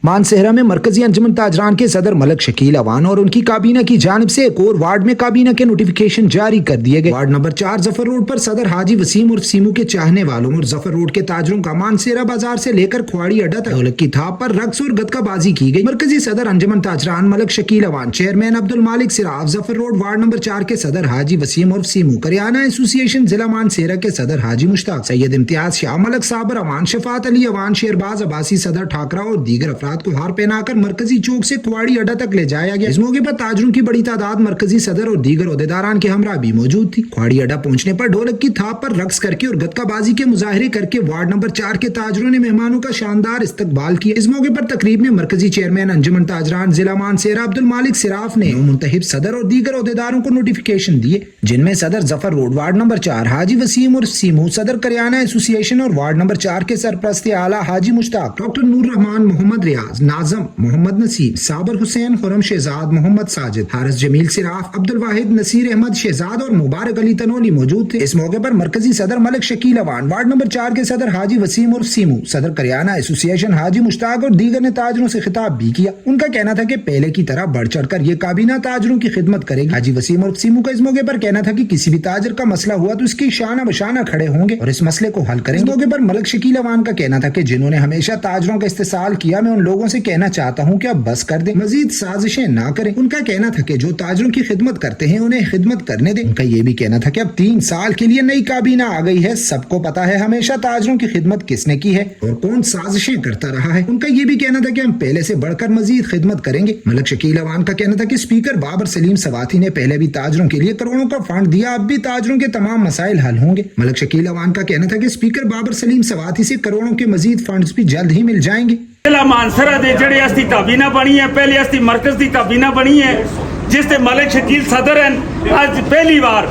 मानसेहरा में मरकजी अंजुमन ताजरान के सदर मलक शकील अवान और उनकी काबीना की जानिब से एक और वार्ड में काबीना के नोटिफिकेशन जारी कर दिए गए। वार्ड नंबर 4 जफर रोड पर सदर हाजी वसीम और सीमू के चाहने वालों और जफर रोड के ताजरों का मानसेहरा बाजार से लेकर खुआड़ी अड्डा तक ढोलक की थाप पर रक्स और गतकाबाजी की गई। मरकजी सदर अंजुमन ताजरान मलक शकील अवान, चेयरमैन अब्दुल मालिक सिराफ, जफर रोड वार्ड नंबर 4 के सदर हाजी वसीम और सीमू, करियाना एसोसिएशन जिला मानसेहरा के सदर हाजी मुश्ताक, सैयद इम्तियाज शाह, मलक साबर अवान, शफात अली अवान, शेरबाज अब्बासी, सदर ठाकरा और दीगर अफराद को हार पहनाकर मरकजी चौक से कुआड़ी अड्डा तक ले जाया गया। इस मौके पर ताजरों की बड़ी तादाद मरकजी सदर और दीगर ओहदेदारान के हमरा भी मौजूद थी। कुआड़ी अड्डा पहुंचने पर ढोलक की थाप पर रक्स करके और गतकाबाजी के मुजाहरे करके वार्ड नंबर 4 के ताजरों ने मेहमानों का शानदार इस्तकबाल किया। इस मौके पर तकरीब में मरकजी चेयरमैन अंजुमन ताजरान जिला मानसेहरा अब्दुल मालिक सिराफ ने मुंतहिब सदर और दीगर ओहदेदारों को नोटिफिकेशन दिए, जिनमें सदर जफर रोड वार्ड नंबर 4 हाजी वसीम और सीमू, सदर करियाना एसोसिएशन और वार्ड नंबर 4 के सरपरस्त आला हाजी मुश्ताक, डॉक्टर नूर रहमान, मोहम्मद रियाज, नाजम, मोहम्मद नसीब, साबर हुसैन, खुरम शहजाद, मोहम्मद साजिद, हारिस जमील सिराफ, अब्दुल वाहिद, नसीर अहमद शहजाद और मुबारक अली तनोली मौजूद थे। इस मौके पर मरकजी सदर मलक शकील अवान, वार्ड नंबर 4 के सदर हाजी वसीम और सीमू, सदर करियाना एसोसिएशन हाजी मुश्ताक और दीगर ने ताजरों से खिताब भी किया। उनका कहना था कि पहले की तरह बढ़ चढ़कर ये काबीना ताजरों की खिदमत करेगी। हाजी वसीम और सीमू का इस मौके पर कहना था कि किसी भी ताजर का मसला हुआ तो इसकी शाना बशाना खड़े होंगे और इस मसले को हल करेंगे। इस मौके पर मलक शकील अवान का कहना था कि जिन्होंने हमेशा ताजरों का इस्तेसाल किया, मैं उन लोगों से कहना चाहता हूँ कि अब बस कर दें, मजीद साजिशें ना करें। उनका कहना था कि जो ताजरों की खिदमत करते हैं उन्हें खिदमत करने दें। उनका ये भी कहना था कि अब 3 साल के लिए नई काबीना आ गई है, सबको पता है हमेशा ताजरों की खिदमत किसने की है और कौन साजिशें करता रहा है। उनका ये भी कहना था कि हम पहले से बढ़कर मजीद खिदमत करेंगे। मलक शकील अवान का कहना था कि स्पीकर बाबर सलीम सवाती ने पहले भी ताजरों के लिए करोड़ों का फंड दिया, अब भी ताजरों के तमाम मसाइल हल होंगे। मलक शकील अवान का कहना था कि स्पीकर बाबर सलीम सवाती से करोड़ों के मजीद फंड्स भी जल्द ही मिल जाएंगे। जिला मानसरा दे जेड़े अस्ती काबीना बनी है, पहले अस्ती मरकज दी काबीना बनी है जिसते मलिक शकील सदर हैं। आज पहली बार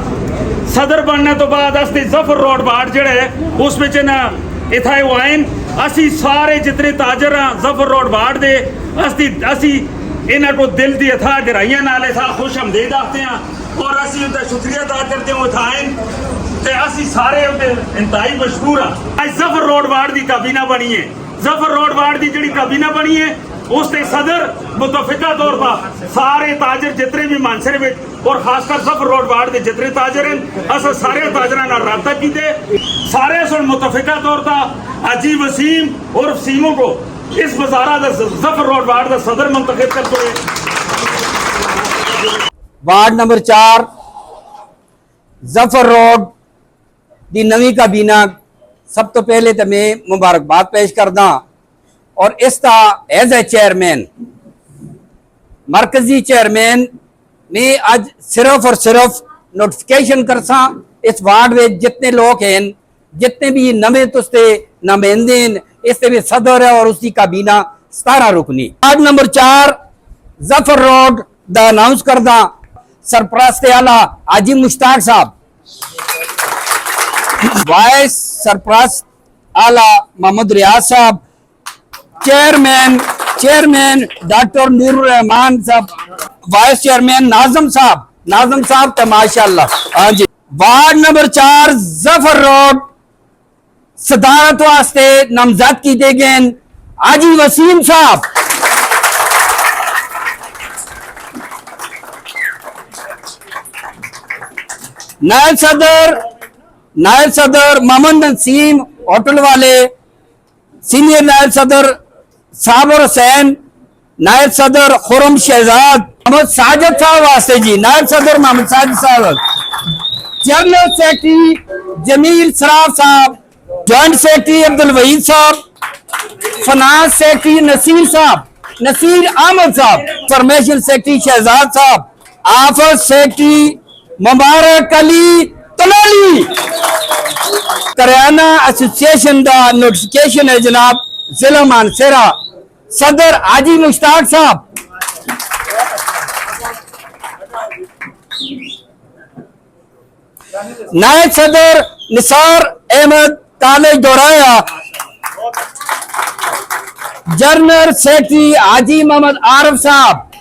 सदर बनने तो बाद अस्ती जफर रोड वार्ड जेड़े उस विच ना इथे वो आए असी सारे जितने ताजर हैं जफर रोड वार्ड दे असी इन्हां को दिल दी अथा गहराइयां नाल खुश हमदीद आखते हैं और असी उनका शुक्रिया अदा करते हैं उठाएं ते असी सारे इंतहाई मशहूर हैं। आज जफर रोड वार्ड दी काबीना बनी है, जफर रोड वार्ड की जी काबीना बनी है उसके सदर मुतफिका तौर पर सारे ताजर जितने भी मानसरे में और खासकर जफर रोड वार्ड के जितने ताजर हैं अस सारे ताजर रबता किए, सारे सुन मुतफिका तौर पर हाजी वसीम और सीमू को इस वजारा जफर रोड वार्ड का सदर मुंतखब करते हैं। वार्ड नंबर 4 जफर रोड की नवी काबीना सब तो पहले तो मैं मुबारकबाद पेश करदा और इसका एज ए चेयरमैन मरकजी चेयरमैन मैं आज सिर्फ और सिर्फ नोटिफिकेशन करसा इस वार्ड में जितने लोग हैं, जितने भी नवे तुस्ते नुमाइंदे इससे भी सदर है और उसकी काबीना 17 रुकनी। वार्ड नंबर 4 जफर रोड दा अनाउंस करदा सरपरस्त आला हाजी मुश्ताक साहब, वाइस सरपरस्त आला मोहम्मद रियाज साहब, चेयरमैन डॉक्टर नूर रहमान साहब, वाइस चेयरमैन नाजम साहब तो माशाल्लाह। हाँ जी, वार्ड नंबर 4 जफर रोड सदारत वास्ते नामजद की दे गए हाजी वसीम साहब, नायब सदर मोहम्मद नसीम होटल वाले, सीनियर नायब सदर साबर हुसैन, नायब सदर खुरम शहजाद, मोहम्मद साजिद साहब वास्ते जी, नायब सदर मोहम्मद साजिद साहब, जनरल सेक्रेटरी जमील सराफ साहब, जॉइंट सेक्रेटरी अब्दुल वहीद साहब, फाइनेंस सेक्रेटरी नसीर अहमद साहब, इंफॉर्मेशन सेक्रेटरी शहजाद साहब, आफस सेक्रेटरी मुबारक अली तनोली, करियाना एसोसिएशन का नोटिफिकेशन है जनाब जिला मानसेरा सदर हाजी मुश्ताक साहब, नायब सदर Nisar Ahmed college Doraya, general secretary Haji Mohammad Arif साहब,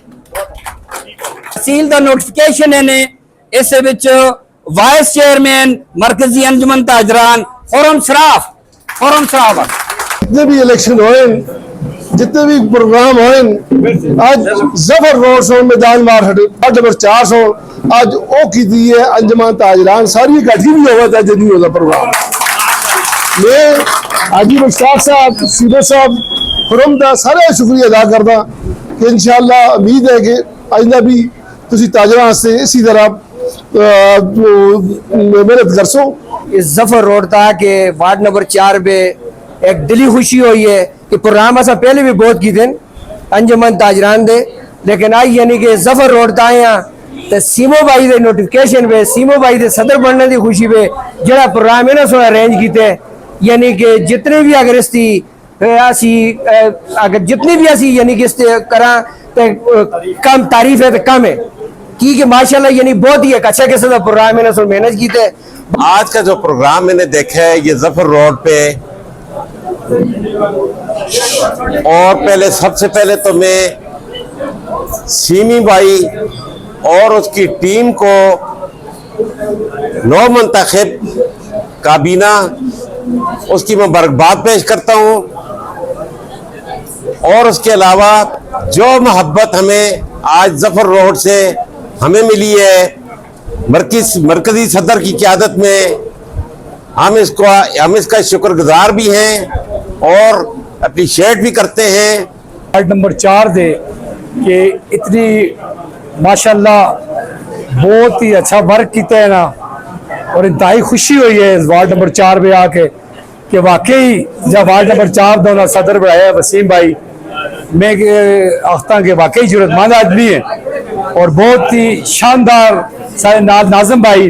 तहसील का नोटिफिकेशन है इस वाइस चेयरमैन मरकजी अंजुमन ताजरान खुरम सराफ जितने भी इलेक्शन होए जितने भी प्रोग्राम होए अज जफर रोड सो मैदान मार हटे वार्ड नंबर 4 सो अज ओ की दी है अंजमन ताजरान सारी इकट्ठी भी होगा था जदी होगा प्रोग्राम मैं हाजी मुश्ताक साहब सीधे साहब खुरम का सारा शुक्रिया अदा करदा कि इंशाअल्लाह उम्मीद है कि आइंदा भी तुसी ताजरान से इसी तरह मेहनत करसो। इस जफर रोड था कि वार्ड नंबर 4 पे एक दिली खुशी हुई है कि प्रोग्राम असा पहले भी बहुत की थे अंजमन ताजरान दे, लेकिन आई यानी कि जफर रोड था यहाँ तो सीमो भाई दे नोटिफिकेशन पे सीमो भाई दे सदर बनने की खुशी पे जरा प्रोग्राम इन्हें सो अरेंज किते, यानी कि जितने भी अगर इसकी अगर जितनी भी ऐसी यानी कि इससे करा तो कम तारीफ है तो कम है कि माशाल्लाह यानी बहुत ही एक अच्छा किस्म का प्रोग्राम इन्हें सो मैनेज किते। आज का जो प्रोग्राम मैंने देखा है ये जफर रोड पे, और पहले सबसे पहले तो मैं सीमी भाई और उसकी टीम को नौ मुंतखब काबीना उसकी मैं बरकबाद पेश करता हूँ, और उसके अलावा जो मोहब्बत हमें आज जफर रोड से हमें मिली है मरकजी सदर की क़यादत में, हम इसका शुक्रगुजार भी हैं और अप्रिशिएट भी करते हैं। वार्ड नंबर 4 दे कि इतनी माशाल्लाह बहुत ही अच्छा वर्क किया है ना, और इंतहाई खुशी हुई है इस वार्ड नंबर 4 पे आके कि वाकई जब वार्ड नंबर 4 दोनों सदर बनाया वसीम भाई, मैं आखता कि वाकई जरूरतमंद आदमी है और बहुत ही शानदार सारे नाज़िम भाई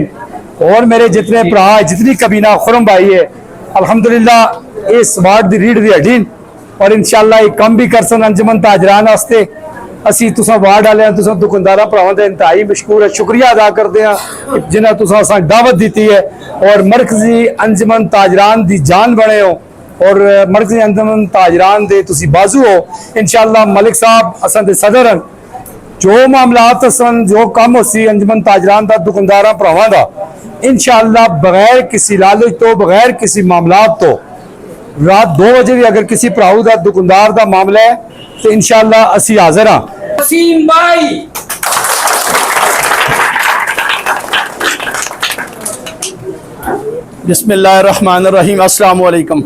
और मेरे जितने भरा जितनी कबीना खुरम भाई है अल्हम्दुलिल्लाह इस वार्ड की रीढ़ की हड्डी, और इंशाअल्लाह एक कम भी कर सन अंजमन ताजरान वास्ते असी तुसा वार्ड वाले तुसा दुकानदार भरावां दा इंतहाई मशकूर है, शुक्रिया अदा करते हैं जिन्हें तुसा असां दावत दी है और मरकजी अंजमन ताजरान दी जान बने हो और मरकजी अंजमन ताजरान दे तुसी बाजू हो। इंशाअल्लाह मलिक साहब असां दे सदर हैं, जो मामलात सन जो कम हो सी अंजमन ताजरान दा दुकानदार भरावां दा इंशाअल्लाह बगैर किसी लालच तो बगैर किसी मामलात तो रात 2 बजे भी अगर किसी भराऊ का दुकानदार का मामला है तो इंशाअल्लाह असी हाजिर हाँ। वसीम भाई बिस्मिल्लाहिर्रहमानिर्रहीम, अस्सलाम वालेकुम।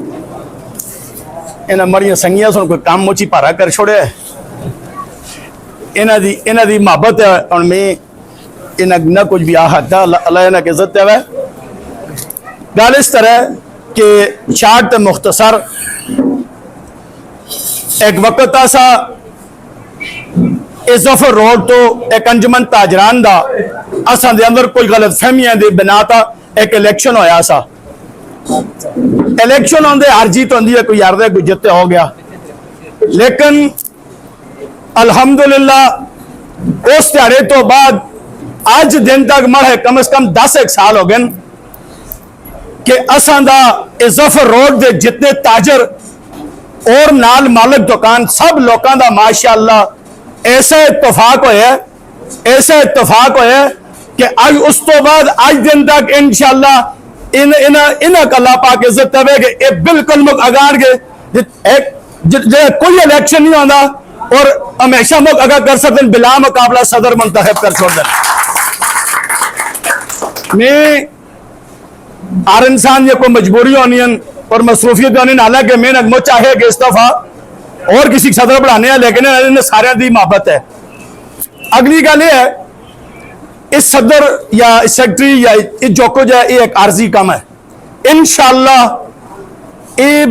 इन्हें मरिया संगिया सुन कोई काम मोची भारा कर छोड़े, इन्हें दी मोहब्बत है और मैं इन्हें न कुछ भी आहता अल्लाह इन्हें इज्जत है। गल इस तरह कि शार्ट मुख्तसर एक वक्त ऐसा इस जफर रोड तो एक अंजमन ताजरान दा असा दे अंदर कोई गलत फहमियां दे बिना ता एक इलेक्शन होया सा। इलेक्शन होंदे हार जीत होंदी है, कोई हारदा कोई जितते हो गया, लेकिन अल्हम्दुलिल्लाह उस ध्याड़े तो बाद आज दिन तक मरे कम से कम 10 एक साल हो गए कि असां दा इस जफर रोड दे जितने ताजर और नाल मालिक दुकान सब लोगों का माशाअल्लाह ऐसा इत्तफाक होया कि आज उस तो बाद आज दिन तक इंशाअल्लाह इन अल्लाह पाक इज्जत देवे कि ये बिल्कुल मुक अगाड़ के कोई इलेक्शन नहीं होता और हमेशा मुक अगा कर सकते बिला मुकाबला सदर मुंतखब कर छोड़ दें। मैं हर इंसान ये कोई मजबूरी होनी है और मसरूफियत होनी, हालांकि मेहनत मुझ चाहे कि इस दफा और किसी सदर बढ़ाने हैं, लेकिन इन्हें सारे दी मोहब्बत है। अगली गल ये है इस सदर या इस सेक्रेटरी या इस जो कुछ है ये एक आर्जी काम है। इंशाअल्लाह ये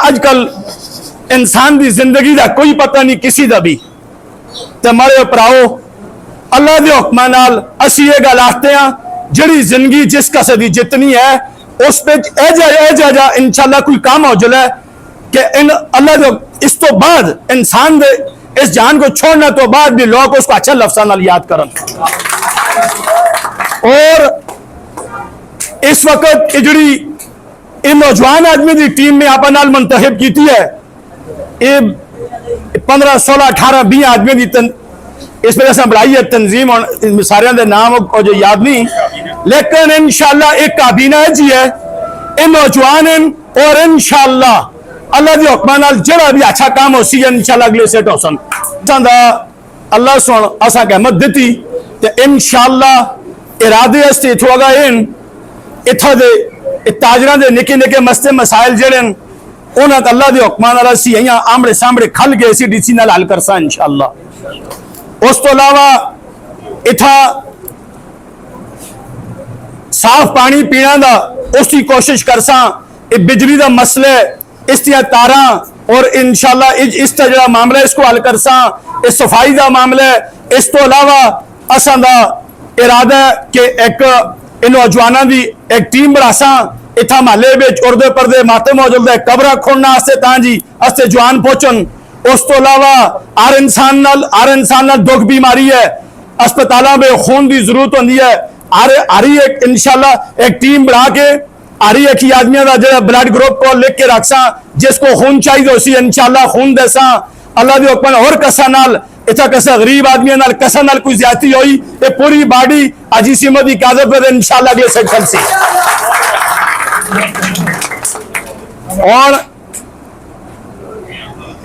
अजकल इंसान की जिंदगी का कोई पता नहीं किसी का भी, तो मारे भराओ अल्लाह के हुक्म नाल असी ये गल आखते हैं जिहड़ी जिंदगी जिस कसे दी जितनी है उस पे जा इंशाअल्लाह कोई काम हो जाए कि इन अल्लाह जो इस तो बाद इंसान दे इस जान को छोड़ने तो बाद भी लोग उसको अच्छा लफ्ज़ां नाल याद करन। और इस वक्त जी नौजवान आदमी की टीम में आप मुंतखब की है, ये 15, 16, 18, 20 आदमी की इस वजह से बढ़ाई है तंजीम और सारे के नाम को जो याद नहीं, लेकिन इंशाअल्लाह एक काबीना जी है इन नौजवान और इंशाअल्लाह अल्लाह के हुक्म नाल जेड़ा भी अच्छा काम हो सी इंशाल्लाह अगले सेट हो सन चांदा अल्लाह सुन असा कहमत दी ते इंशाल्लाह इरादे अस्ते इथोगा इन इथा दे ताजरा दे निके निके मसले मसाइल जेड़े उन्हां अल्लाह के हुक्म नाल असी इयां आमड़े सामड़े खल के असी डीसी नाल हल करसा इंशाल्लाह। उस तो अलावा इथा साफ पानी पीना दा उसकी कोशिश करसा, बिजली का मसले इस तारा और इंशाल्लाह इस जरा मामला इसको हल करसा, इस सफाई का मामला। इस तो अलावा असां दा इरादा है कि एक नौजवानों की एक टीम बनासा इतना महल्ले में उड़दे परदे माते मौजूद है कबरा खोलने तां जी अस्ते जवान पहुंचन। उस तो अलावा हर इंसान नाल दुख बीमारी है, अस्पतालों में खून की जरूरत होती है। हर एक इंशाल्लाह एक टीम बना के हर एक ही आदमी का जो ब्लड ग्रुप को लिख के रखसा, जिसको खून चाहिए उसी इंशाल्लाह खून देसा अल्लाह के हुक्म। और कसा नाल इतना कसा गरीब आदमी नाल कसा नाल कोई ज्यादती हुई ये पूरी बाडी अजी सीमत की कादत पर इंशाल्लाह अगले से चल सी। और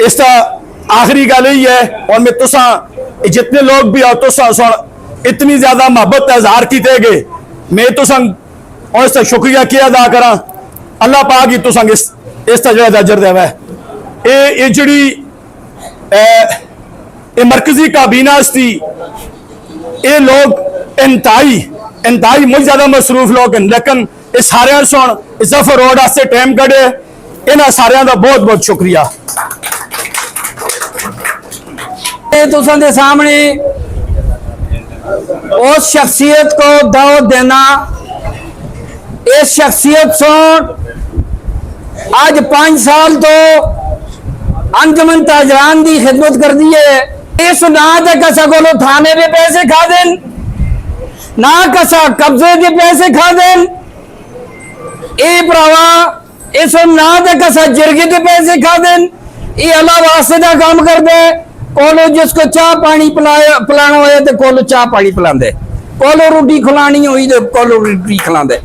इसका आखिरी गल यही है, और मैं तुसा जितने लोग भी हो तुसा इतनी ज्यादा मोहब्बत इजहार की गए, मैं तुसा और इसका शुक्रिया किया अदा करा अल्लाह पाक ही तुसा इसका जो अजर देवा है। ये जी मरकजी काबीना थी ये लोग इंतहाई मुझ ज्यादा मसरूफ लोग हैं, लेकिन ये सारे सुन जफर रोड वास्ते टाइम कढ़े इन्होंने सारे का बहुत बहुत शुक्रिया। तुसां दे सामने उस शख्सियत को दावत देना, इस शख्सियत से आज 5 साल तो अंजमन ताजरान की खिदमत कर दी है। इस ना तो कसा को थाने के पैसे खा देन, ना कसा कब्जे के पैसे खा देन, ये भरावा इस ना तो कसा जिरगे के पैसे खा देन। ये अल्लाह वास्ते का काम कर दे, कोलो जिसको चाह पानी पिलाना हो तो कोलो चाह पानी पिलांदे, कोलो रोटी खिलानी हुई तो कोलो रोटी खिलांदे।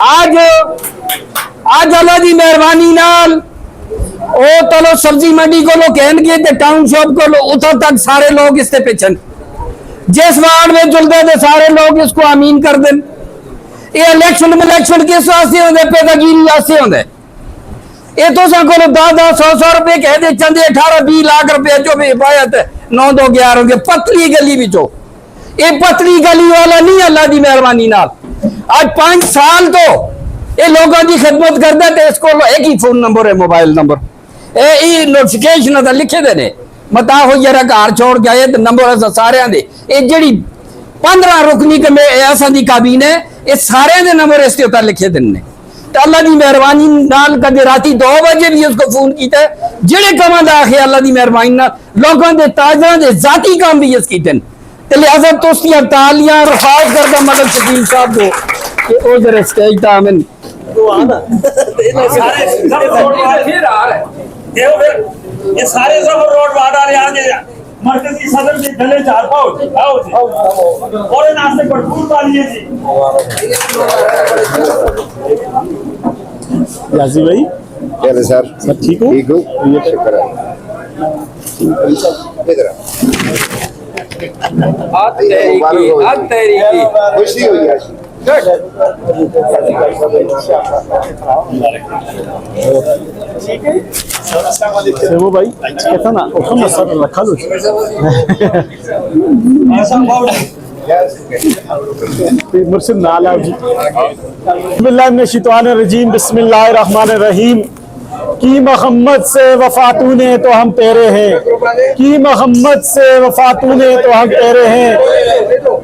आज अल्लाह की मेहरबानी नाल ओ तलो सब्जी मंडी को कहन के ते टाउन शॉप को उतो तक सारे लोग इससे पिछन, जिस वार्ड में चलते थे सारे लोग इसको अमीन कर दें। ये इलेक्शन किस वास्ते होंगे? पैदागिरी वास्ते होंगे। ये तो को 10-10 रुपए कह दे चंदे 18-20 लाख रुपए जो भी हिफायत 9-2-11 होंगे पतली गली बिचो। ये पतली गली वाला नहीं अल्लाह की मेहरबानी नाल आज 5 साल तो ये लोगों की खिदमत करता है। इसको एक ही फोन नंबर है, मोबाइल नंबर ये नोटिफिकेशन लिखे दे ने मता हो जरा घर छोड़ के आए तो नंबर सारे दे ये जी 15 रुकनी ऐसा की काबीना है ये सारे दे नंबर इसके ऊपर लिखे देने। तो अल्लाह की मेहरबानी नाल कदे राती 2 बजे भी उसको फोन किया जेड़े कमां दा आखे अल्लाह की मेहरबानी नाल लोगों के ताजरा के जाती काम भी इस कीते ते लिहाजा तुस्तियां तालियां रफात करदा मदद शकील साहब को कि ओ जरा स्टेज ता आमिन ये सारे जफर रोड वार्ड वाले आगे मरकजी सदर के गले चार पाओ जी आओ जी और इन नाश्ते भरपूर पालिए जी। याजी भाई क्या सर सब ठीक हो? ठीक हो, ये शुक्र है। खुशी हुई है वो भाई कैसा ना उसको सर रखा लो मुर्शिद नाला जी। बिस्मिल्लाहिर्रहमानिर्रहीम बिस्मिल्लाहिर्रहमानिर्रहीम। की मोहम्मद से वफातूने तो हम तेरे हैं, की मोहम्मद से वफातूने तो हम तेरे हैं,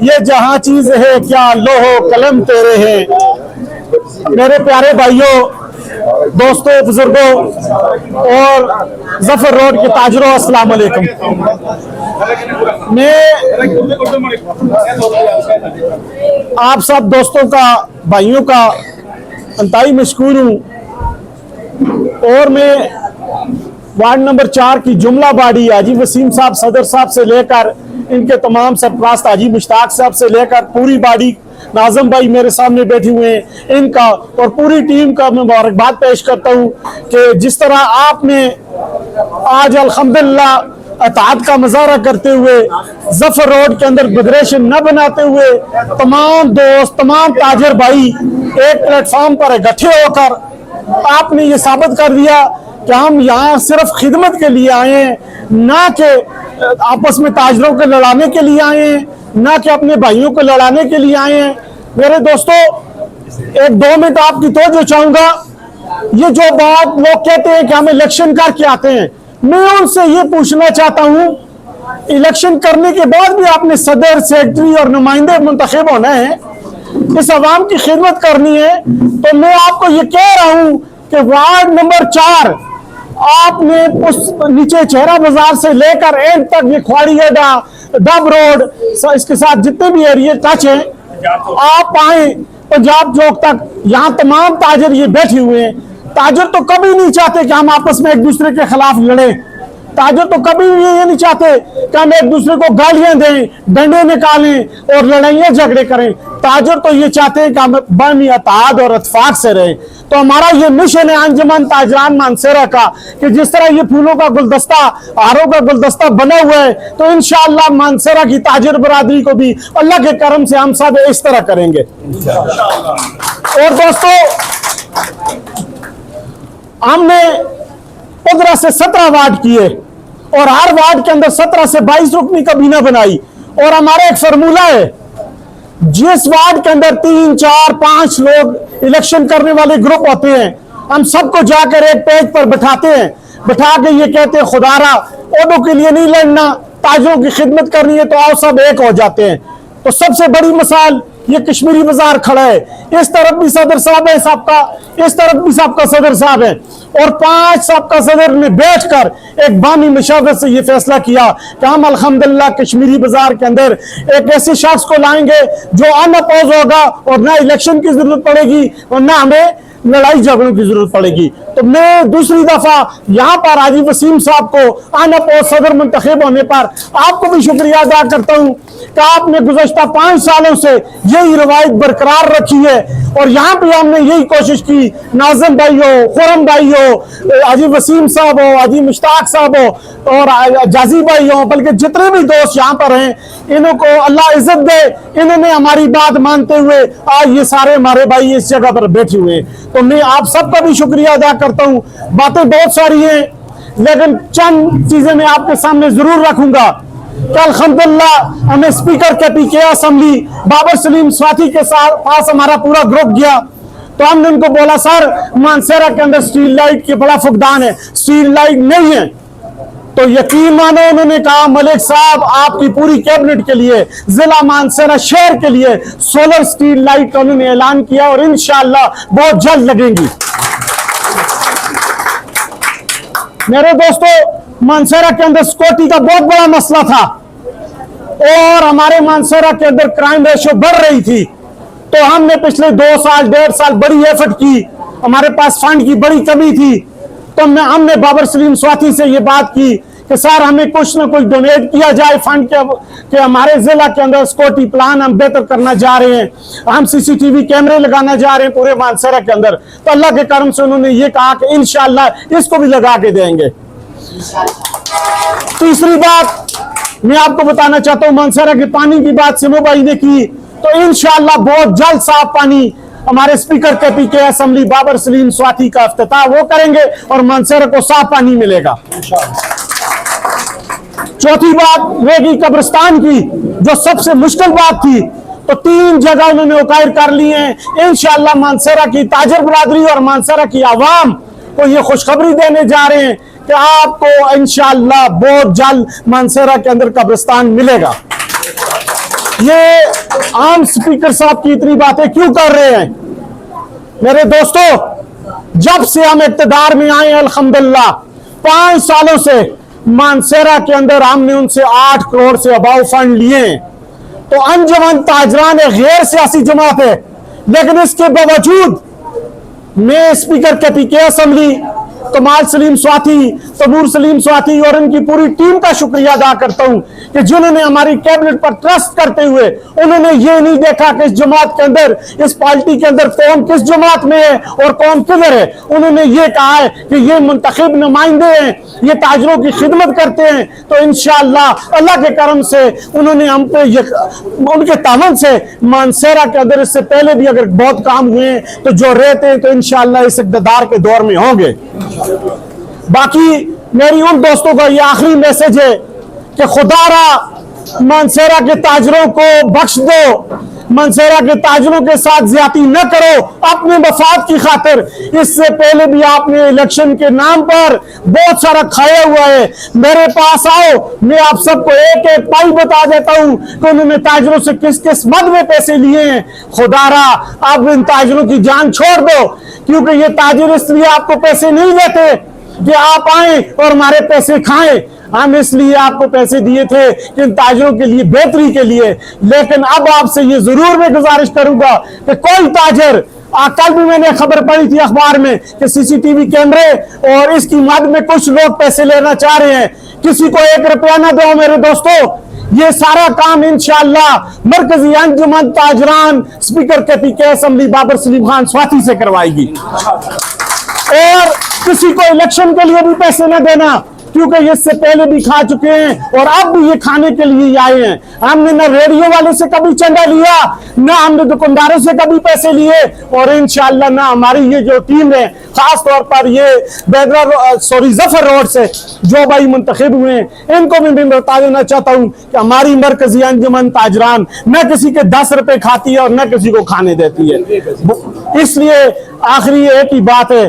ये जहाँ चीज है क्या लोहो कलम तेरे हैं। मेरे प्यारे भाइयों दोस्तों बुजुर्गों और जफर रोड के ताजरों अस्सलाम वालेकुम। मैं आप सब दोस्तों का भाइयों का अंतहाई मशकूर हूँ और मैं वार्ड नंबर 4 की जुमला बाड़ी हाजी वसीम साहब सदर साहब से लेकर इनके तमाम सरपरस्त हाजी मुश्ताक साहब से लेकर पूरी बाड़ी नाज़म भाई मेरे सामने बैठे हुए हैं, इनका और पूरी टीम का मुबारकबाद पेश करता हूँ कि जिस तरह आपने आज अल्हम्दुलिल्लाह अताअत का मुजाहरा करते हुए जफर रोड के अंदर फेडरेशन न बनाते हुए तमाम दोस्त, तमाम ताजर भाई एक प्लेटफॉर्म पर इकट्ठे होकर आपने ये साबित कर दिया कि हम यहाँ सिर्फ खिदमत के लिए आए हैं, ना कि आपस में ताजरों को लड़ाने के लिए आए हैं, ना कि अपने भाइयों को लड़ाने के लिए आए हैं। मेरे दोस्तों, एक 2 मिनट आपकी तवज्जो चाहूंगा। ये जो बात लोग कहते हैं कि हम इलेक्शन करके आते हैं, मैं उनसे ये पूछना चाहता हूँ, इलेक्शन करने के बाद भी आपने सदर, सेक्रेटरी और नुमाइंदे मुंतखब होना है, इस अवाम की खिदमत करनी है, तो मैं आपको ये कह रहा हूँ कि वार्ड नंबर 4 आपने उस नीचे चेहरा बाजार से लेकर एंड तक ये ख्वाड़ी अड्डा, डब रोड, इसके साथ जितने भी एरिया टच हैं, आप आए पंजाब चौक तक, यहाँ तमाम ताजर ये बैठे हुए हैं। ताजर तो कभी नहीं चाहते कि हम आपस में एक दूसरे के खिलाफ लड़ें, ताजर तो कभी ये नहीं चाहते कि हम एक दूसरे को गालियां दें, डंडे निकालें और लड़ाइयां झगड़े करें। ताजर तो ये चाहते हैं कि हम बामी अताद और इत्तेफाक से रहें। तो हमारा ये मिशन है अंजुमन ताजरान मानसेरा का कि जिस तरह ये फूलों का गुलदस्ता, हारों का गुलदस्ता बना हुआ है, तो इंशाअल्लाह मानसेरा की ताजर बरादरी को भी अल्लाह के करम से हम सब इस तरह करेंगे। और दोस्तों, हमने 15 से 17 वार्ड किए और हर वार्ड के अंदर 17 से 22 रुकनी काबीना बनाई। और हमारा एक फार्मूला है, जिस वार्ड के अंदर 3, 4, 5 लोग इलेक्शन करने वाले ग्रुप होते हैं, हम सबको जाकर एक पेज पर बैठाते हैं, बैठा के ये कहते हैं खुदारा ओडो के लिए नहीं लड़ना, ताजरों की खिदमत करनी है, तो आओ सब एक हो जाते हैं। तो सबसे बड़ी मिसाल ये कश्मीरी बाजार खड़ा है, इस तरफ भी सदर साहब है सबका, इस तरफ भी सबका सदर साहब है, और 5 सबका सदर ने बैठकर एक बानी मशावरत से ये फैसला किया कि हम अल्हम्दुलिल्लाह कश्मीरी बाजार के अंदर एक ऐसे शख्स को लाएंगे जो अनअपोज होगा और ना इलेक्शन की जरूरत पड़ेगी और ना हमें लड़ाई झगड़ों की जरूरत पड़ेगी। तो मैं दूसरी दफा यहाँ पर हाजी वसीम साहब को अनअपोज सदर मुंतखब होने पर आपको भी शुक्रिया अदा करता हूँ कि आपने गुज़श्ता 5 सालों से यही रवायत बरकरार रखी है। और यहाँ पे हमने यही कोशिश की, नाज़िम भाई हो, खुरम भाई हो, हाजी वसीम साहब हो, हाजी मुश्ताक साहब हो और जाजी भाई हो, बल्कि जितने भी दोस्त यहाँ पर हैं, इनको अल्लाह इज्जत दे, इन्होंने हमारी बात मानते हुए आज ये सारे हमारे भाई इस जगह पर बैठे हुए हैं। तो मैं आप सबका भी शुक्रिया अदा करता हूँ। बातें बहुत सारी हैं, लेकिन चंद चीजें मैं आपके सामने जरूर रखूंगा कि अल्हम्दुलिल्लाह हमें स्पीकर के पीके असेंबली बाबर सलीम स्वाति के साथ पास हमारा पूरा ग्रुप गया, तो हमने उनको बोला सर मानसेरा के अंदर स्ट्रीट लाइट के बड़ा फुकदान है, स्ट्रीट लाइट नहीं है। तो यकीन मानो उन्होंने कहा मलिक साहब आपकी पूरी कैबिनेट के लिए, जिला मानसेरा शहर के लिए सोलर स्ट्रीट लाइट का उन्होंने ऐलान किया और इंशाअल्लाह बहुत जल्द लगेंगी। मेरे दोस्तों, मानसेरा के अंदर सिक्योरिटी का बहुत बड़ा मसला था और हमारे मानसेरा के अंदर क्राइम रेशियो बढ़ रही थी। तो हमने पिछले 2 साल 1.5 साल बड़ी एफर्ट की, हमारे पास फंड की बड़ी कमी थी, तो हमने बाबर सलीम स्वाति से ये बात की कि सर हमें कुछ ना कुछ डोनेट किया जाए फंड के हमारे जिला के अंदर सिक्योरिटी प्लान हम बेहतर करना जा रहे हैं, हम सीसीटीवी कैमरे लगाना जा रहे हैं पूरे मानसेरा के अंदर। तो अल्लाह के करम से उन्होंने ये कहा कि इंशाअल्लाह इसको भी लगा के देंगे। तीसरी बात मैं आपको बताना चाहता हूँ, मानसेरा के पानी की बात सिमो भाई ने की, तो इंशाअल्लाह बहुत जल्द साफ पानी हमारे स्पीकर के पीके असेंबली बाबर सलीम स्वाति का इफ्तिताह वो करेंगे और मानसेरा को साफ पानी मिलेगा। चौथी बात रहेगी कब्रिस्तान की, जो सबसे मुश्किल बात थी, तो 3 जगह उन्होंने उकायर कर ली हैं। इंशाअल्लाह मानसेरा की ताजर बरादरी और मानसेरा की आवाम को ये खुशखबरी देने जा रहे हैं कि आपको इंशाअल्लाह बहुत जल्द मानसेरा के अंदर कब्रिस्तान मिलेगा। ये आम स्पीकर साहब की इतनी बातें क्यों कर रहे हैं? मेरे दोस्तों, जब से हम इक्तदार में आए अल्हम्दुलिल्लाह 5 सालों से मानसेरा के अंदर हमने उनसे 8 करोड़ से अबाव फंड लिए। तो अंजुमन ताजरान एक गैर सियासी जमात है, लेकिन इसके बावजूद मैं स्पीकर के पीके असेंबली कमाल सलीम स्वाति, तबूर सलीम स्वाति और इनकी पूरी टीम का शुक्रिया अदा करता हूं कि जिन्होंने हमारी कैबिनेट पर ट्रस्ट करते हुए उन्होंने ये नहीं देखा कि इस जमात के अंदर, इस पार्टी के अंदर कौन किस जमात में है और कौन किधर है। उन्होंने ये कहा है कि ये मुंतखब नुमाइंदे हैं, ये ताजरों की खिदमत करते हैं। तो इंशाअल्लाह अल्लाह के करम से उन्होंने हम पे उनके तावन से मानसेरा के अंदर इससे पहले भी अगर बहुत काम हुए हैं तो जो रहते हैं तो इंशाअल्लाह इस इक़्तिदार के दौर में होंगे। बाकी मेरी उन दोस्तों का ये आखिरी मैसेज है कि खुदारा मानसेरा के ताजरों को बख्श दो, मानसेरा के ताजरों के साथ ज्यादती न करो अपने मफाद की खातिर। इससे पहले भी आपने इलेक्शन के नाम पर बहुत सारा खाया हुआ है। मेरे पास आओ, मैं आप सबको एक एक पाई बता देता हूं कि उन्होंने ताजरों से किस किस मद में पैसे लिए हैं। खुदारा आप इन ताजरों की जान छोड़ दो, क्योंकि ये ताजिर इसलिए आपको पैसे नहीं देते कि आप आए और हमारे पैसे खाएं। हम इसलिए आपको पैसे दिए थे कि इन ताजरों के लिए, बेहतरी के लिए। लेकिन अब आपसे ये जरूर मैं गुजारिश करूंगा कि कोई ताजर, कल भी मैंने खबर पढ़ी थी अखबार में कि सीसीटीवी कैमरे और इसकी मद में कुछ लोग पैसे लेना चाह रहे हैं। किसी को 1 रुपया ना दो मेरे दोस्तों। ये सारा काम इंशाअल्लाह Markazi Anjuman Tajiran speaker KPK assembly Babar Saleem Khan Swati से करवाएगी। और किसी को इलेक्शन के लिए भी पैसे न देना, क्योंकि ये इससे पहले भी खा चुके हैं और अब भी ये खाने के लिए ही आए हैं। हमने न रेडियो वाले से कभी चंदा लिया, न हमने दुकानदारों से कभी पैसे लिए, और इंशाअल्लाह ना हमारी ये जो टीम है, खास तौर पर ये जफर रोड से जो भाई मुंतखब हुए हैं, इनको भी मैं बता देना चाहता हूँ कि हमारी मरकजी अंजुमन ताजरान न किसी के 10 रुपए खाती है और न किसी को खाने देती है। इसलिए आखिरी एक ही बात है,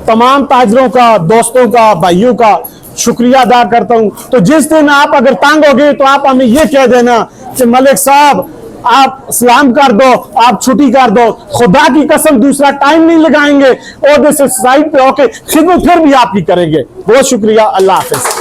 तमाम ताजरों का, दोस्तों का, भाइयों का शुक्रिया अदा करता हूं। तो जिस दिन आप अगर तंग हो गए तो आप हमें यह कह देना कि मलिक साहब आप सलाम कर दो, आप छुट्टी कर दो। खुदा की कसम दूसरा टाइम नहीं लगाएंगे और साइड पे होके खिदमत फिर भी आपकी करेंगे। बहुत शुक्रिया। अल्लाह हाफिज।